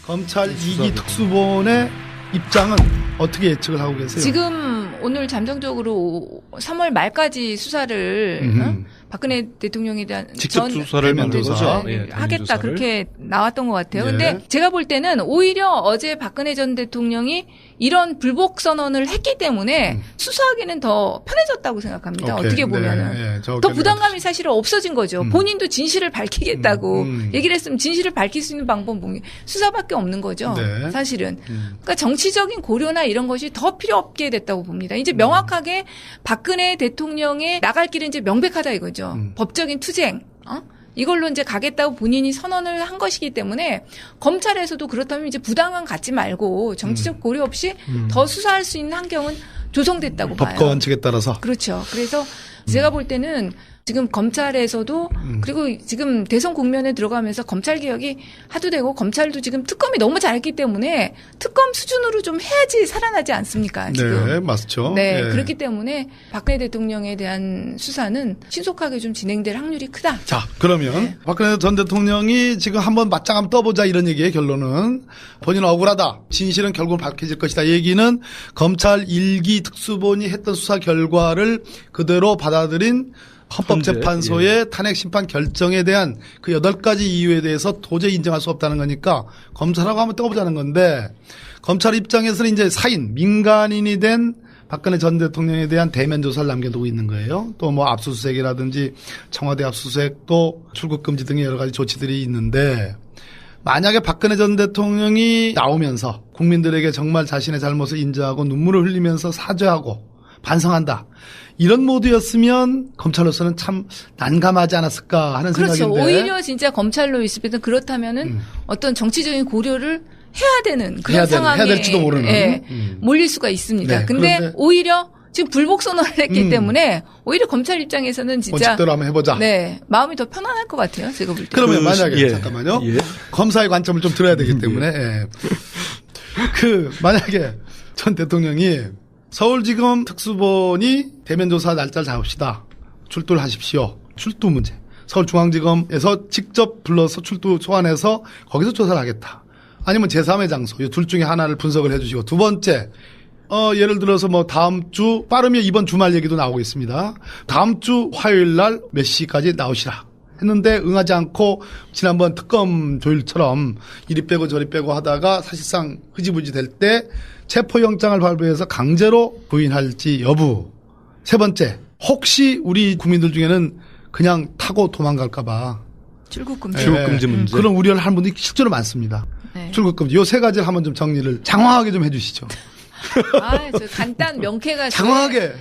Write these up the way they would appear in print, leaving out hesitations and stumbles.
검찰 2기 특수본의 입장은 어떻게 예측을 하고 계세요? 지금 오늘 잠정적으로 3월 말까지 수사를 박근혜 대통령에 대한 직접 수사를 만들어서 하겠다 그렇게 나왔던 것 같아요. 근데 제가 볼 때는 오히려 어제 박근혜 전 대통령이 이런 불복 선언을 했기 때문에 수사하기는 더 편해졌다고 생각합니다. 어떻게 보면은 더 부담감이 사실은 없어진 거죠. 본인도 진실을 밝히겠다고 얘기를 했으면 진실을 밝힐 수 있는 방법은 수사밖에 없는 거죠. 사실은. 그러니까 정치적인 고려나 이런 것이 더 필요 없게 됐다고 봅니다. 이제 명확하게 박근혜 대통령의 나갈 길은 이제 명백하다 이거죠. 법적인 투쟁, 이걸로 이제 가겠다고 본인이 선언을 한 것이기 때문에 검찰에서도 그렇다면 이제 부담감 갖지 말고 정치적 고려 없이 더 수사할 수 있는 환경은 조성됐다고 봐요. 법과 원칙에 따라서. 그렇죠. 그래서 제가 볼 때는 지금 검찰에서도 그리고 지금 대선 국면에 들어가면서 검찰 개혁이 하도 되고 검찰도 지금 특검이 너무 잘했기 때문에 특검 수준으로 좀 해야지 살아나지 않습니까? 지금. 네, 맞죠. 네, 그렇기 때문에 박근혜 대통령에 대한 수사는 신속하게 좀 진행될 확률이 크다. 자, 그러면 박근혜 전 대통령이 지금 한번 맞짱 한번 떠보자 이런 얘기의 결론은 본인은 억울하다. 진실은 결국 밝혀질 것이다. 얘기는 검찰 1기 특수본이 했던 수사 결과를 그대로 받아들인 헌법재판소의 탄핵 심판 결정에 대한 그 8가지 이유에 대해서 도저히 인정할 수 없다는 거니까 검찰하고 한번 떠보자는 건데 검찰 입장에서는 이제 사인, 민간인이 된 박근혜 전 대통령에 대한 대면 조사를 남겨두고 있는 거예요. 또 뭐 압수수색이라든지 청와대 압수수색 또 출국 금지 등의 여러 가지 조치들이 있는데 만약에 박근혜 전 대통령이 나오면서 국민들에게 정말 자신의 잘못을 인정하고 눈물을 흘리면서 사죄하고 반성한다. 이런 모드였으면 검찰로서는 참 난감하지 않았을까 하는 생각인데. 그렇죠. 오히려 진짜 검찰로 있을 때는 그렇다면은 어떤 정치적인 고려를 해야 되는 그런 상황에 해야 될지도 모르는. 몰릴 수가 있습니다. 네, 근데 그런데 오히려 지금 불복 선언을 했기 때문에 오히려 검찰 입장에서는 진짜 원칙대로 한번 해보자. 네, 마음이 더 편안할 것 같아요. 제가 볼 때. 그러면 만약에 잠깐만요. 검사의 관점을 좀 들어야 되기 때문에 만약에 전 대통령이 서울지검 특수본이 대면조사 날짜를 잡읍시다. 출두를 하십시오. 출두 문제. 서울중앙지검에서 직접 불러서 출두 소환해서 거기서 조사를 하겠다. 아니면 제3의 장소. 이 둘 중에 하나를 분석을 해 주시고. 두 번째. 예를 들어서 뭐 다음 주 빠르면 이번 주말 얘기도 나오고 있습니다. 다음 주 화요일 날 몇 시까지 나오시라. 했는데 응하지 않고 지난번 특검 조율처럼 이리 빼고 저리 빼고 하다가 사실상 흐지부지 될 때 체포영장을 발부해서 강제로 부인할지 여부. 세 번째, 혹시 우리 국민들 중에는 그냥 타고 도망갈까 봐. 출국금지. 출국금지 문제. 그런 우려를 하는 분들이 실제로 많습니다. 출국금지. 요 세 가지를 한번 좀 정리를 장황하게 좀 해 주시죠. 저 간단 명쾌가 장황하게.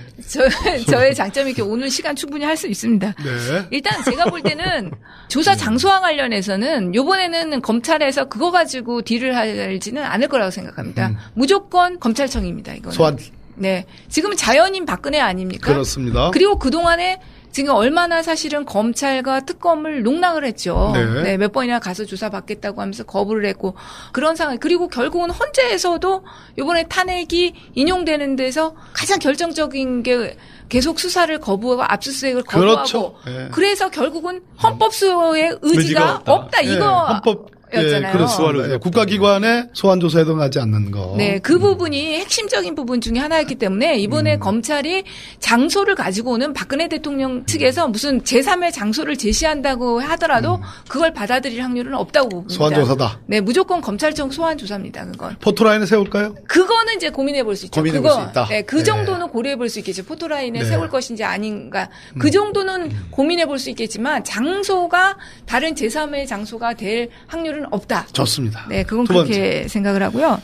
저의 장점이 이렇게 오늘 시간 충분히 할 수 있습니다. 네. 일단 제가 볼 때는 조사 장소와 관련해서는 이번에는 검찰에서 그거 가지고 딜을 하지는 않을 거라고 생각합니다. 무조건 검찰청입니다. 이거는. 소환. 네. 지금은 자연인 박근혜 아닙니까? 그렇습니다. 그리고 그동안에 지금 얼마나 사실은 검찰과 특검을 농락을 했죠. 네, 몇 번이나 가서 조사받겠다고 하면서 거부를 했고 그런 상황. 그리고 결국은 헌재에서도 이번에 탄핵이 인용되는 데서 가장 결정적인 게 계속 수사를 거부하고 압수수색을 거부하고 그렇죠. 네. 그래서 결국은 헌법소의 의지가 없다. 이거 헌법. 였잖아요. 그렇습니다. 국가기관의 소환조사에도 나지 않는 거. 네, 그 부분이 핵심적인 부분 중에 하나였기 때문에 이번에 검찰이 장소를 가지고 오는 박근혜 대통령 측에서 무슨 제3의 장소를 제시한다고 하더라도 그걸 받아들일 확률은 없다고 봅니다. 소환조사다. 네, 무조건 검찰청 소환조사입니다. 그건. 포토라인을 세울까요? 그거는 이제 고민해 볼 수 있죠. 고민해 볼 수 있다. 네, 그 정도는 고려해 볼 수 있겠죠. 포토라인을 세울 것인지 아닌가. 그 정도는 고민해 볼 수 있겠지만 장소가 다른 제3의 장소가 될 확률은 없다. 좋습니다. 네, 그건 그렇게 생각을 하고요.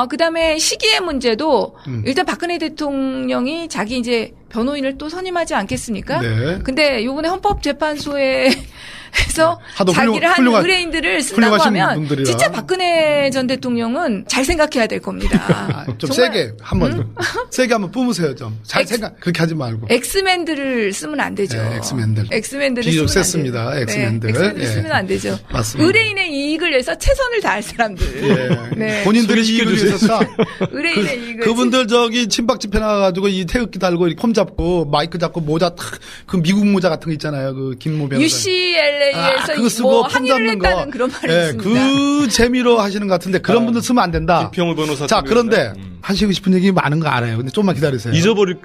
그다음에 시기의 문제도 일단 박근혜 대통령이 자기 이제 변호인을 또 선임하지 않겠습니까? 네. 근데 요번에 헌법재판소에서 자기를 한 의뢰인들을 쓴다고 하면 분들이라. 진짜 박근혜 전 대통령은 잘 생각해야 될 겁니다. 좀 정말, 세게 한번 세게 한번 뿜으세요 좀. 잘 생각 그렇게 하지 말고. 엑스맨들을 쓰면 안 되죠. 네, 엑스맨들을 쓰면 비좀 안 셌습니다. 돼요. 엑스맨들. 네, 엑스맨들 쓰면 안 되죠. 맞습니다. 의뢰인의 이익을 위해서 최선을 다할 사람들. 네. 본인들이 이익을 위해서 의뢰인의 이익을. 그분들 저기 친박 집회 나가가지고 이 태극기 달고 폼 잡고 마이크 잡고 모자 탁 그 미국 모자 같은 거 있잖아요. 그 김모 변호사. UCLA 대해서 그거 쓰고 뭐 폰 항의를 잡는 거. 했다는 그런 말이 예, 있습니다. 그 재미로 하시는 것 같은데 그런 분들 쓰면 안 된다. 김평우 변호사. 자, 그런데 하시고 싶은 얘기 많은 거 알아요. 근데 좀만 기다리세요.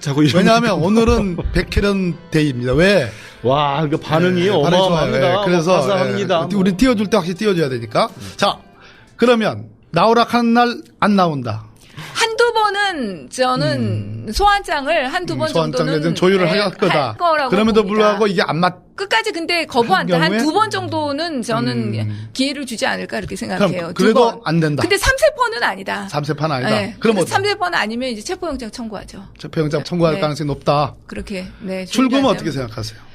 자꾸 왜냐하면 오늘은 백혜련 데이입니다. 왜? 와, 그 반응이 반응이 좋아요. 어마어마합니다. 그래서 감사합니다. 우리 띄워줄 때 확실히 띄워줘야 되니까. 자, 그러면 나오라 하는 날 안 나온다. 한두 번은 저는 소환장을 한두 번 정도는 좀 조율을 할 거다. 거라고 그럼에도 봅니다. 불구하고 이게 안 맞. 끝까지 근데 거부한다. 한 경우에? 두 번 정도는 저는 기회를 주지 않을까 이렇게 생각해요. 그럼 그래도 두 번. 안 된다. 근데 3세포는 아니다. 3세판 아니다. 네. 그럼 뭐 3세포는 아니면 이제 체포영장 청구하죠. 체포영장 청구할 네. 가능성이 높다. 그렇게. 네. 출금은 조율하자면. 어떻게 생각하세요?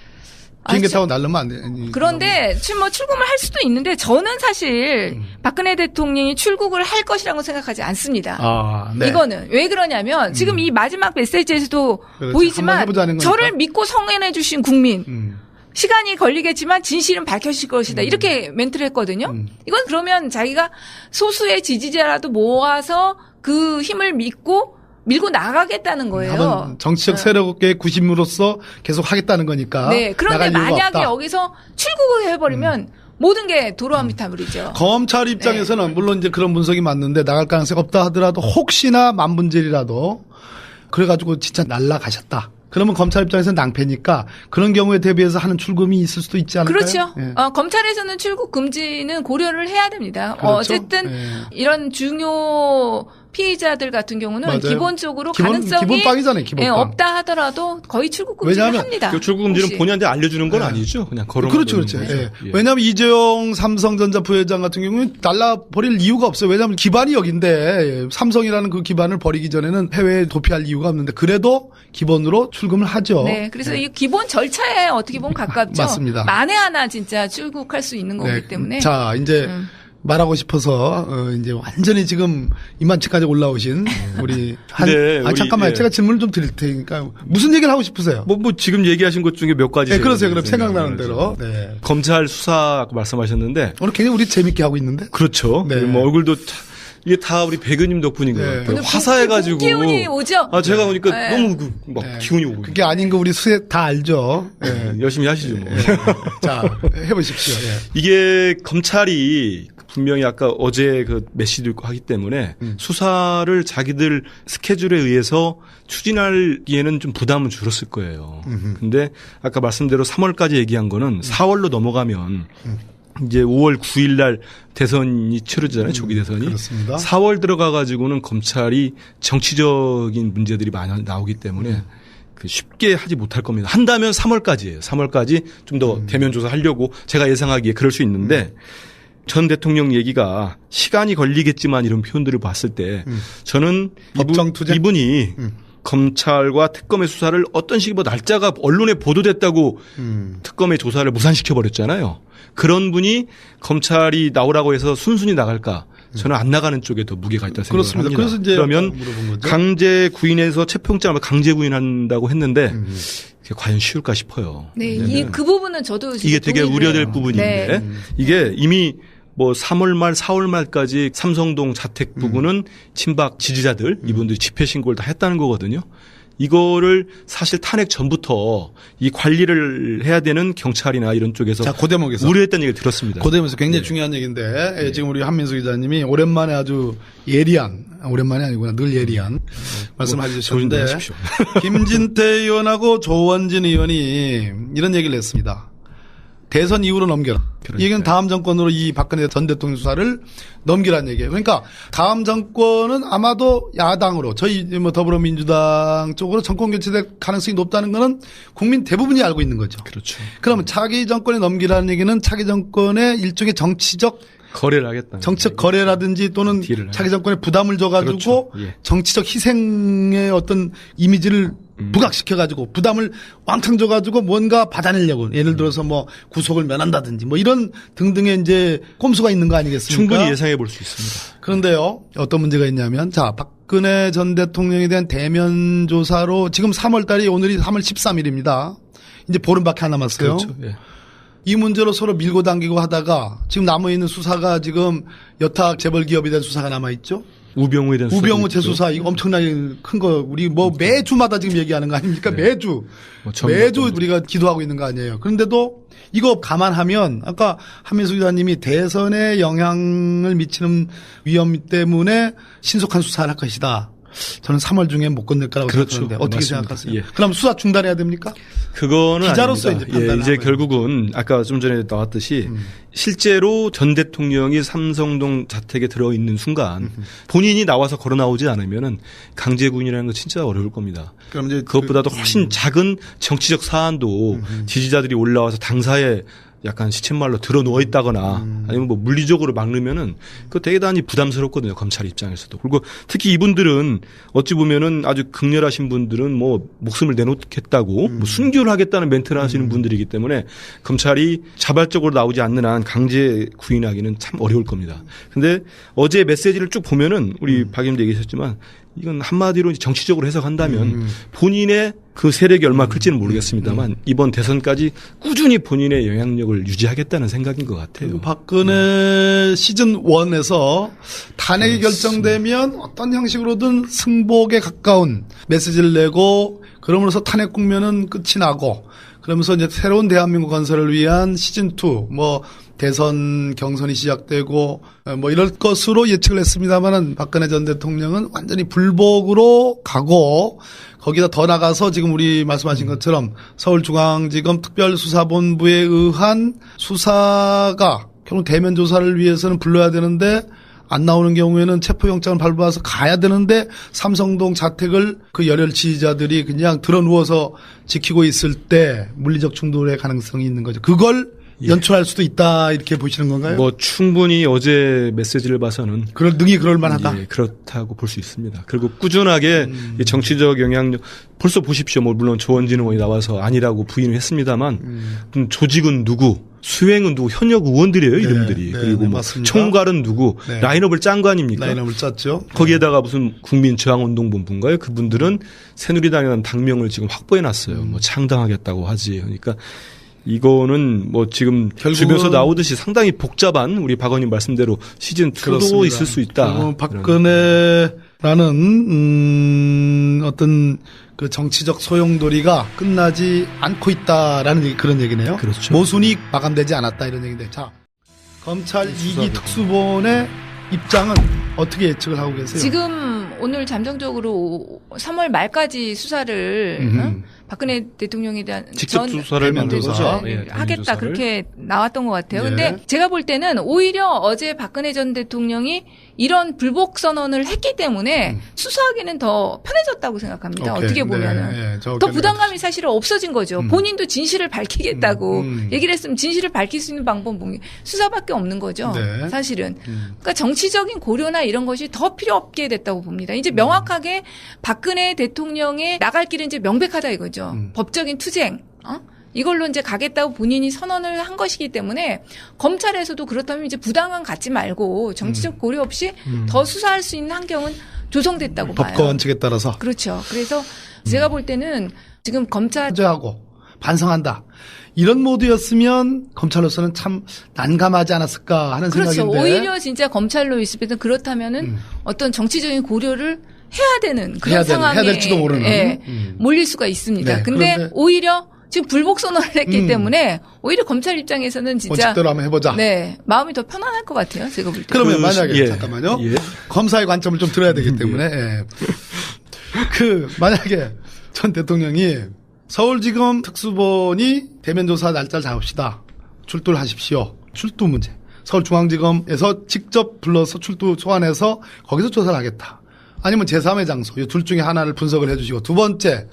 아, 비행기 타고 날르면 안 돼. 그런데 출금을 할 수도 있는데 저는 사실 박근혜 대통령이 출국을 할 것이라고 생각하지 않습니다. 아, 네. 이거는 왜 그러냐면 지금 이 마지막 메시지에서도 그렇죠. 한번 보이지만 해보자는 거니까. 저를 믿고 성원해 주신 국민 시간이 걸리겠지만 진실은 밝혀질 것이다. 이렇게 멘트를 했거든요. 이건 그러면 자기가 소수의 지지자라도 모아서 그 힘을 밀고 나가겠다는 거예요. 한번 정치적 세력의 구심으로서 계속 하겠다는 거니까. 네. 그런데 나갈 이유가 만약에 없다. 여기서 출국을 해버리면 모든 게 도로아미타불이죠. 검찰 입장에서는 물론 이제 그런 분석이 맞는데 나갈 가능성이 없다 하더라도 혹시나 만분절이라도 그래가지고 진짜 날라가셨다. 그러면 검찰 입장에서는 낭패니까 그런 경우에 대비해서 하는 출금이 있을 수도 있지 않을까요? 그렇죠. 예. 검찰에서는 출국 금지는 고려를 해야 됩니다. 그렇죠. 어쨌든 예. 이런 중요 피의자들 같은 경우는 맞아요. 기본적으로 기본 가능성이 빵이잖아요, 기본 빵. 없다 하더라도 거의 출국 금지를 왜냐하면 합니다. 그 출국 금지는 혹시. 본인한테 알려주는 건 아니죠. 그냥 걸어. 그렇죠, 그렇죠. 예. 왜냐하면 이재용 삼성전자 부회장 같은 경우는 날라버릴 이유가 없어요. 왜냐하면 기반이 여기인데 삼성이라는 그 기반을 버리기 전에는 해외에 도피할 이유가 없는데 그래도 기본으로 출금을 하죠. 네, 그래서 이 기본 절차에 어떻게 보면 가깝죠. 맞습니다. 만에 하나 진짜 출국할 수 있는 거기 네. 때문에. 자, 이제 말하고 싶어서 이제 완전히 지금 이만치까지 올라오신 우리 우리, 잠깐만요. 예. 제가 질문을 좀 드릴 테니까 무슨 얘기를 하고 싶으세요? 뭐 지금 얘기하신 것 중에 몇 가지. 네, 그러세요. 그럼 생각나는 대로. 네. 검찰 수사 말씀하셨는데. 오늘 굉장히 우리 재밌게 하고 있는데. 그렇죠. 네. 뭐 얼굴도 이게 다 우리 배근님 덕분인 것 네. 같아요. 오늘 화사해가지고. 기운이 오죠. 아, 제가 보니까 네. 너무 막 네. 기운이 오고. 그게 아닌 거 우리 수혜 다 알죠. 네. 열심히 하시죠. 뭐. 자, 해보십시오. 예. 이게 검찰이 분명히 아까 어제 그 메시지도 있고 하기 때문에 수사를 자기들 스케줄에 의해서 추진하기에는 좀 부담은 줄었을 거예요. 근데 아까 말씀대로 3월까지 얘기한 거는 4월로 넘어가면 이제 5월 9일 날 대선이 치러지잖아요. 조기 대선이. 그렇습니다. 4월 들어가 가지고는 검찰이 정치적인 문제들이 많이 나오기 때문에 그 쉽게 하지 못할 겁니다. 한다면 3월까지예요. 3월까지 좀 더 대면 조사하려고 제가 예상하기에 그럴 수 있는데 전 대통령 얘기가 시간이 걸리겠지만 이런 표현들을 봤을 때 저는 법정투쟁? 이분이 검찰과 특검의 수사를 어떤 식으로 날짜가 언론에 보도됐다고 특검의 조사를 무산시켜 버렸잖아요. 그런 분이 검찰이 나오라고 해서 순순히 나갈까? 저는 안 나가는 쪽에 더 무게가 있다 생각합니다. 그렇습니다. 그래서 이제 그러면 물어본 거죠. 강제 구인해서 체포영장을 강제 구인한다고 했는데 그게 과연 쉬울까 싶어요. 네, 그 부분은 저도 이게 되게 동의를 우려될 해요. 부분인데 네. 이게 이미 뭐 3월 말 4월 말까지 삼성동 자택 부근은 친박 지지자들 이분들이 집회 신고를 다 했다는 거거든요. 이거를 사실 탄핵 전부터 이 관리를 해야 되는 경찰이나 이런 쪽에서 자, 그 대목에서. 우려했다는 얘기를 들었습니다. 그 대목에서 굉장히 중요한 얘기인데 예, 지금 우리 한민수 기자님이 오랜만에 아주 예리한 오랜만이 아니구나 늘 예리한 말씀을 해주셨는데 하십시오. 김진태 의원하고 조원진 의원이 이런 얘기를 했습니다. 대선 이후로 넘겨라. 이 얘기는 다음 정권으로 이 박근혜 전 대통령 수사를 넘기라는 얘기예요. 그러니까 다음 정권은 아마도 야당으로 저희 뭐 더불어민주당 쪽으로 정권 교체될 가능성이 높다는 거는 국민 대부분이 알고 있는 거죠. 그렇죠. 그러면 차기 정권에 넘기라는 얘기는 차기 정권의 일종의 정치적 거래를 하겠다. 정책 거래라든지 또는 딜을 차기 정권에 부담을 줘가지고 그렇죠. 예. 정치적 희생의 어떤 이미지를 부각시켜가지고 부담을 왕창 줘가지고 뭔가 받아내려고 예를 들어서 뭐 구속을 면한다든지 뭐 이런 등등의 이제 꼼수가 있는 거 아니겠습니까? 충분히 예상해 볼 수 있습니다. 그런데요 어떤 문제가 있냐면 자 박근혜 전 대통령에 대한 대면 조사로 지금 3월 달이 오늘이 3월 13일입니다. 이제 보름밖에 안 남았어요. 그렇죠. 예. 이 문제로 서로 밀고 당기고 하다가 지금 남아있는 수사가 지금 여타 재벌 기업에 대한 수사가 남아있죠. 우병우에 대한 우병우 재수사 이거 엄청나게 큰 거 우리 뭐 매주마다 지금 얘기하는 거 아닙니까? 네. 매주 우리가 기도하고 있는 거 아니에요. 그런데도 이거 감안하면 아까 한민수 기자님이 대선에 영향을 미치는 위험 때문에 신속한 수사를 할 것이다. 저는 3월 중에 못 건널 거라고 그렇죠. 생각하는데 어떻게 맞습니다. 생각하세요? 예. 그럼 수사 중단해야 됩니까? 그거는 기자로서 아닙니다. 이제 판단을 이제 하고요. 결국은 아까 좀 전에 나왔듯이 실제로 전 대통령이 삼성동 자택에 들어 있는 순간 본인이 나와서 걸어 나오지 않으면은 강제구인이라는 거 진짜 어려울 겁니다. 그럼 이제 그것보다도 훨씬 작은 정치적 사안도 지지자들이 올라와서 당사에 약간 시쳇말로 들어 누워 있다거나 아니면 뭐 물리적으로 막으면은 그거 대단히 부담스럽거든요. 검찰 입장에서도. 그리고 특히 이분들은 어찌 보면은 아주 극렬하신 분들은 뭐 목숨을 내놓겠다고 뭐 순교를 하겠다는 멘트를 하시는 분들이기 때문에 검찰이 자발적으로 나오지 않는 한 강제 구인하기는 참 어려울 겁니다. 근데 어제 메시지를 쭉 보면은 우리 박 의원도 얘기하셨지만 이건 한마디로 정치적으로 해석한다면 본인의 그 세력이 얼마나 클지는 모르겠습니다만 이번 대선까지 꾸준히 본인의 영향력을 유지하겠다는 생각인 것 같아요. 박근혜 시즌 1에서 탄핵이 결정되면 어떤 형식으로든 승복에 가까운 메시지를 내고 그러면서 탄핵 국면은 끝이 나고 그러면서 이제 새로운 대한민국 건설을 위한 시즌 2 뭐 대선 경선이 시작되고 뭐 이럴 것으로 예측을 했습니다만은 박근혜 전 대통령은 완전히 불복으로 가고 거기다 더 나가서 지금 우리 말씀하신 것처럼 서울중앙지검 특별수사본부에 의한 수사가 결국 대면 조사를 위해서는 불러야 되는데 안 나오는 경우에는 체포영장을 발부해서 가야 되는데 삼성동 자택을 그 열혈 지지자들이 그냥 들어 누워서 지키고 있을 때 물리적 충돌의 가능성이 있는 거죠. 그걸 연출할 수도 있다 이렇게 보시는 건가요? 뭐 충분히 어제 메시지를 봐서는 능히 그럴 만하다. 예, 그렇다고 볼 수 있습니다. 그리고 꾸준하게 이 정치적 영향력 벌써 보십시오. 뭐 물론 조원진 의원이 나와서 아니라고 부인을 했습니다만 조직은 누구, 수행은 누구, 현역 의원들이에요 이름들이. 그리고 뭐 맞습니다. 총괄은 누구, 네. 라인업을 짠 거 아닙니까? 라인업을 짰죠. 거기에다가 무슨 국민저항운동본부인가요? 그분들은 새누리당이라는 당명을 지금 확보해놨어요. 뭐 창당하겠다고 하지. 그러니까 이거는 뭐 지금 주변에서 나오듯이 상당히 복잡한 우리 박 의원님 말씀대로 시즌 2도 그렇습니다. 있을 수 있다. 박근혜라는 어떤 그 정치적 소용돌이가 끝나지 않고 있다라는 그런 얘기네요. 그렇죠. 모순이 마감되지 않았다 이런 얘기인데, 자 검찰 2기 특수본의 입장은 어떻게 예측을 하고 계세요? 지금 오늘 잠정적으로 3월 말까지 수사를 박근혜 대통령에 대한 직접 수사를 대면 만들어서 조사. 하겠다 조사를. 그렇게 나왔던 것 같아요. 예. 근데 제가 볼 때는 오히려 어제 박근혜 전 대통령이 이런 불복 선언을 했기 때문에 수사하기는 더 편해졌다고 생각합니다. 오케이. 어떻게 보면은 네, 네, 더 부담감이 사실은 없어진 거죠. 본인도 진실을 밝히겠다고 얘기를 했으면 진실을 밝힐 수 있는 방법은 수사밖에 없는 거죠. 네. 사실은. 그러니까 정치적인 고려나 이런 것이 더 필요 없게 됐다고 봅니다. 이제 명확하게 박근혜 대통령의 나갈 길은 이제 명백하다 이거죠. 법적인 투쟁. 이걸로 이제 가겠다고 본인이 선언을 한 것이기 때문에 검찰에서도 그렇다면 이제 부담감 갖지 말고 정치적 고려 없이 더 수사할 수 있는 환경은 조성됐다고 봐요. 법과 원칙에 따라서 그렇죠. 그래서 제가 볼 때는 지금 검찰 하고 반성한다. 이런 모드였으면 검찰로서는 참 난감하지 않았을까 하는 그렇죠. 생각인데. 오히려 진짜 검찰로 있을 때는 그렇다면은 어떤 정치적인 고려를 해야 되는 그런 해야 상황에 될지도 모르는. 예, 몰릴 수가 있습니다. 네, 근데 그런데 오히려 지금 불복 선언을 했기 때문에 오히려 검찰 입장에서는 진짜 원칙대로 한번 해보자. 네, 마음이 더 편안할 것 같아요. 제가 볼 때. 그러면 만약에 예. 잠깐만요. 예. 검사의 관점을 좀 들어야 되기 때문에 예. 만약에 전 대통령이 서울지검 특수본이 대면 조사 날짜를 잡읍시다. 출두를 하십시오. 출두 문제. 서울중앙지검에서 직접 불러서 출두 소환해서 거기서 조사를 하겠다. 아니면 제3의 장소, 이 둘 중에 하나를 분석을 해주시고 두 번째.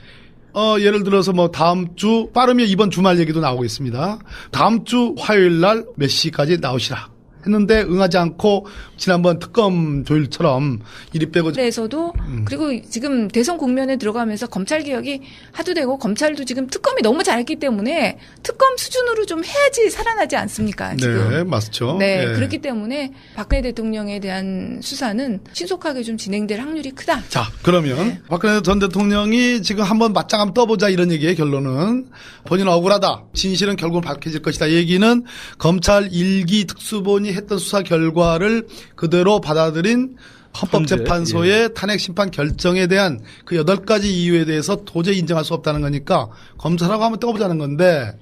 예를 들어서 뭐 다음 주 빠르면 이번 주말 얘기도 나오고 있습니다. 다음 주 화요일 날 몇 시까지 나오시라. 했는데 응하지 않고 지난번 특검 조율처럼 이리 빼고 에서도 그리고 지금 대선 국면에 들어가면서 검찰 개혁이 하도 되고 검찰도 지금 특검이 너무 잘했기 때문에 특검 수준으로 좀 해야지 살아나지 않습니까? 지금. 네, 맞죠. 네, 예. 그렇기 때문에 박근혜 대통령에 대한 수사는 신속하게 좀 진행될 확률이 크다. 자, 그러면 박근혜 전 대통령이 지금 한번 맞짱 한번 떠보자 이런 얘기의 결론은 본인은 억울하다. 진실은 결국은 밝혀질 것이다. 얘기는 검찰 1기 특수본이 했던 수사 결과를 그대로 받아들인 헌법재판소의 탄핵 심판 결정에 대한 그 8가지 이유에 대해서 도저히 인정할 수 없다는 거니까 검찰하고 한번 떠보자는 건데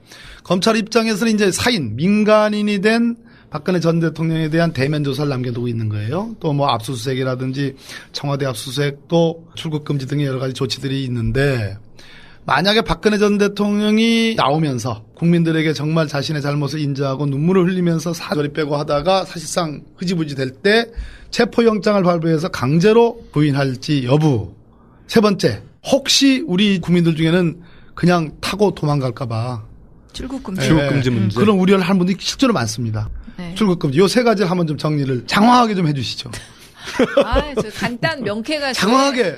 검찰 입장에서는 이제 사인, 민간인이 된 박근혜 전 대통령에 대한 대면 조사를 남겨두고 있는 거예요. 또 뭐 압수수색이라든지 청와대 압수수색 또 출국 금지 등의 여러 가지 조치들이 있는데 만약에 박근혜 전 대통령이 나오면서 국민들에게 정말 자신의 잘못을 인정하고 눈물을 흘리면서 사저리 빼고 하다가 사실상 흐지부지 될 때 체포영장을 발부해서 강제로 부인할지 여부. 세 번째, 혹시 우리 국민들 중에는 그냥 타고 도망갈까 봐. 출국금지. 출국금지 문제. 그런 우려를 하는 분들이 실제로 많습니다. 네. 출국금지. 요 세 가지를 한번 좀 정리를 장황하게 좀 해 주시죠. 저 간단 명쾌가 장황하게.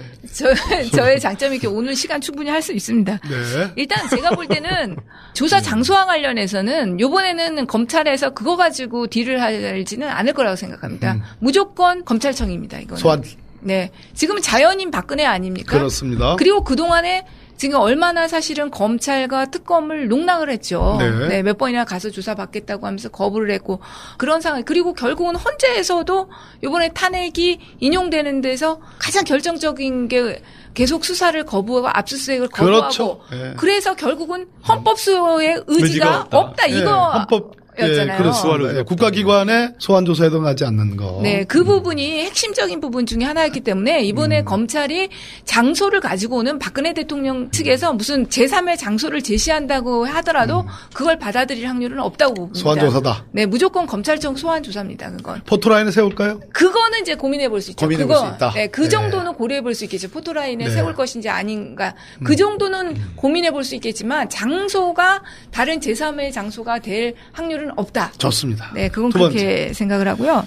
저의 장점이 이렇게 오늘 시간 충분히 할 수 있습니다. 네. 일단 제가 볼 때는 조사 장소와 관련해서는 이번에는 검찰에서 그거 가지고 딜을 하지는 않을 거라고 생각합니다. 무조건 검찰청입니다. 이거는. 소환. 네. 지금은 자연인 박근혜 아닙니까? 그렇습니다. 그리고 그동안에 지금 얼마나 사실은 검찰과 특검을 농락을 했죠. 네. 네, 몇 번이나 가서 조사받겠다고 하면서 거부를 했고 그런 상황. 그리고 결국은 헌재에서도 이번에 탄핵이 인용되는 데서 가장 결정적인 게 계속 수사를 거부하고 압수수색을 거부하고 그렇죠. 네. 그래서 결국은 헌법소의 의지가 의지가 없다. 없다. 예, 이거 헌법 였잖아요. 예, 국가기관의 소환 조사에도 하지 않는 거. 네, 그 부분이 핵심적인 부분 중에 하나였기 때문에 이번에 검찰이 장소를 가지고는 박근혜 대통령 측에서 무슨 제3의 장소를 제시한다고 하더라도 그걸 받아들일 확률은 없다고 봅니다. 소환 조사다. 네, 무조건 검찰청 소환 조사입니다. 그건. 포토라인에 세울까요? 그거는 이제 고민해 볼 수 있죠. 고민해 볼 수 있다. 네, 그 네. 정도는 고려해 볼 수 있겠죠. 포토라인에 네. 세울 것인지 아닌가. 그 정도는 고민해 볼 수 있겠지만 장소가 다른 제3의 장소가 될 확률은 없다. 좋습니다. 네, 그건 두 번째. 그렇게 생각을 하고요.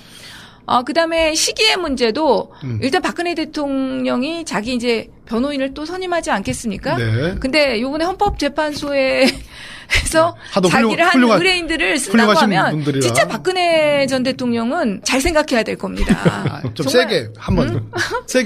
그다음에 시기의 문제도 일단 박근혜 대통령이 자기 이제 변호인을 또 선임하지 않겠습니까? 네. 근데 요번에 헌법재판소에서 하도 자기를 한 훌륭한- 의뢰인들을 쓴다고 훌륭하신 하면 분들이라. 진짜 박근혜 전 대통령은 잘 생각해야 될 겁니다. 좀 정말 세게 한번 세게